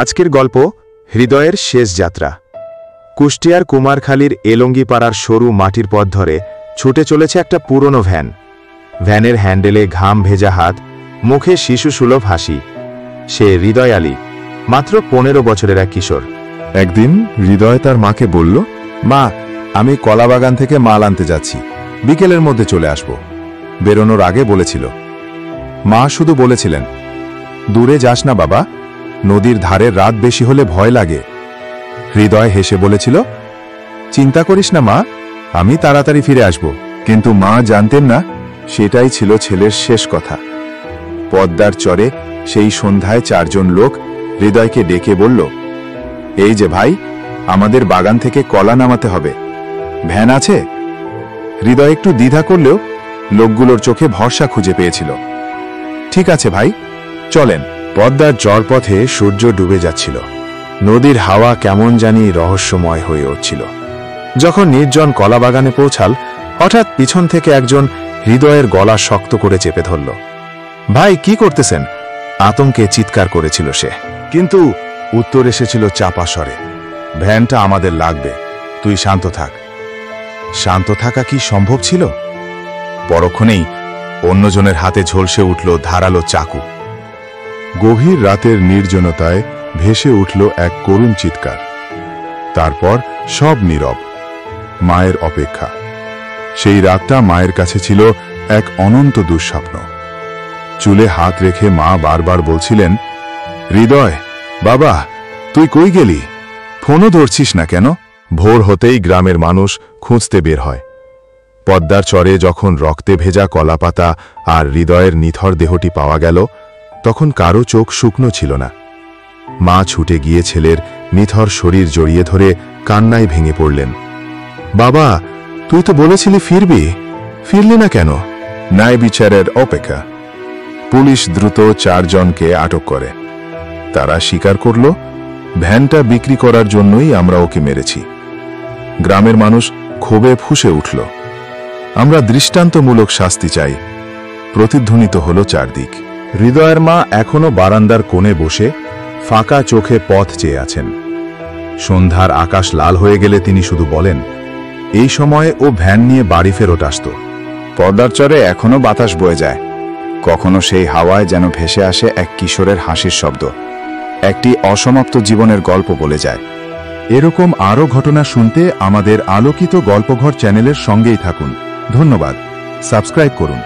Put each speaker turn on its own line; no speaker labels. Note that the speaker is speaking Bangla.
আজকের গল্প হৃদয়ের শেষ যাত্রা। কুষ্টিয়ার কুমারখালীর এলঙ্গিপাড়ার সরু মাটির পথ ধরে ছুটে চলেছে একটা পুরনো ভ্যান। ভ্যানের হ্যান্ডেলে ঘাম ভেজা হাত, মুখে শিশুসুলভ হাসি। সে হৃদয় আলী, মাত্র 15 বছরের এক কিশোর।
একদিন হৃদয় তার মাকে বলল, মা, আমি কলাবাগান থেকে মাল আনতে যাচ্ছি, বিকেলের মধ্যে চলে আসব। বেরোনোর আগে বলেছিল। মা শুধু বলেছিলেন, দূরে যাস না বাবা, নদীর ধারে রাত বেশি হলে ভয় লাগে। হৃদয় হেসে বলেছিল, চিন্তা করিস না মা, আমি তাড়াতাড়ি ফিরে আসব। কিন্তু মা জানতেন না সেটাই ছিল ছেলের শেষ কথা। পদ্মার চরে সেই সন্ধ্যায় 4 জন লোক হৃদয়কে ডেকে বলল, এই যে ভাই, আমাদের বাগান থেকে কলা নামাতে হবে, ভ্যান আছে? হৃদয় একটু দ্বিধা করলেও লোকগুলোর চোখে ভরসা খুঁজে পেয়েছিল। ঠিক আছে ভাই, চলেন।
পদ্মার চরপথে সূর্য ডুবে যাচ্ছিল। নদীর হাওয়া কেমন জানি রহস্যময় হয়ে উঠছিল। যখন নির্জন কলাবাগানে পৌঁছাল, হঠাৎ পিছন থেকে একজন হৃদয়ের গলা শক্ত করে চেপে ধরল। ভাই, কি করতেছেন? আতঙ্কে চিৎকার করেছিল সে। কিন্তু উত্তর এসেছিল চাপা স্বরে, ভ্যানটা আমাদের লাগবে, তুই শান্ত থাক। শান্ত থাকা কি সম্ভব ছিল? পরক্ষণেই অন্যজনের হাতে ঝলসে উঠল ধারালো চাকু।
গভীর রাতের নির্জনতায় ভেসে উঠল এক করুণ চিৎকার। তারপর সব নীরব, মায়ের অপেক্ষা। সেই রাতটা মায়ের কাছে ছিল এক অনন্ত দুঃস্বপ্ন। চুলে হাত রেখে মা বারবার বলছিলেন, হৃদয় বাবা, তুই কই গেলি? ফোনও ধরছিস না কেন? ভোর হতেই গ্রামের মানুষ খুঁজতে বের হয়। পদ্মার চরে যখন রক্তে ভেজা কলাপাতা আর হৃদয়ের নিথর দেহটি পাওয়া গেল, তখন কারো চোখ শুকনো ছিল না। মা ছুটে গিয়ে ছেলের নিথর শরীর জড়িয়ে ধরে কান্নায় ভেঙে পড়লেন। বাবা, তুই তো বলেছিলি ফিরবি, ফিরলি না কেন? ন্যায় বিচারের অপেক্ষা। পুলিশ দ্রুত 4 জনকে আটক করে। তারা স্বীকার করল, ভ্যানটা বিক্রি করার জন্যই আমরা ওকে মেরেছি। গ্রামের মানুষ ক্ষোভে ফুঁসে উঠল। আমরা দৃষ্টান্তমূলক শাস্তি চাই। প্রতিধ্বনিত হল চারদিক।
হৃদয়ের মা এখনো বারান্দার কোণে বসে ফাঁকা চোখে পথ চেয়ে আছেন। সন্ধ্যার আকাশ লাল হয়ে গেলে তিনি শুধু বলেন, এই সময়ে ও ভ্যান নিয়ে বাড়ি ফেরত আসত।
পদ্মার চরে এখনো বাতাস বয়ে যায়। কখনো সেই হাওয়ায় যেন ভেসে আসে এক কিশোরের হাসির শব্দ, একটি অসমাপ্ত জীবনের গল্প বলে যায়। এরকম আরও ঘটনা শুনতে আমাদের আলোকিত গল্পঘর চ্যানেলের সঙ্গেই থাকুন। ধন্যবাদ। সাবস্ক্রাইব করুন।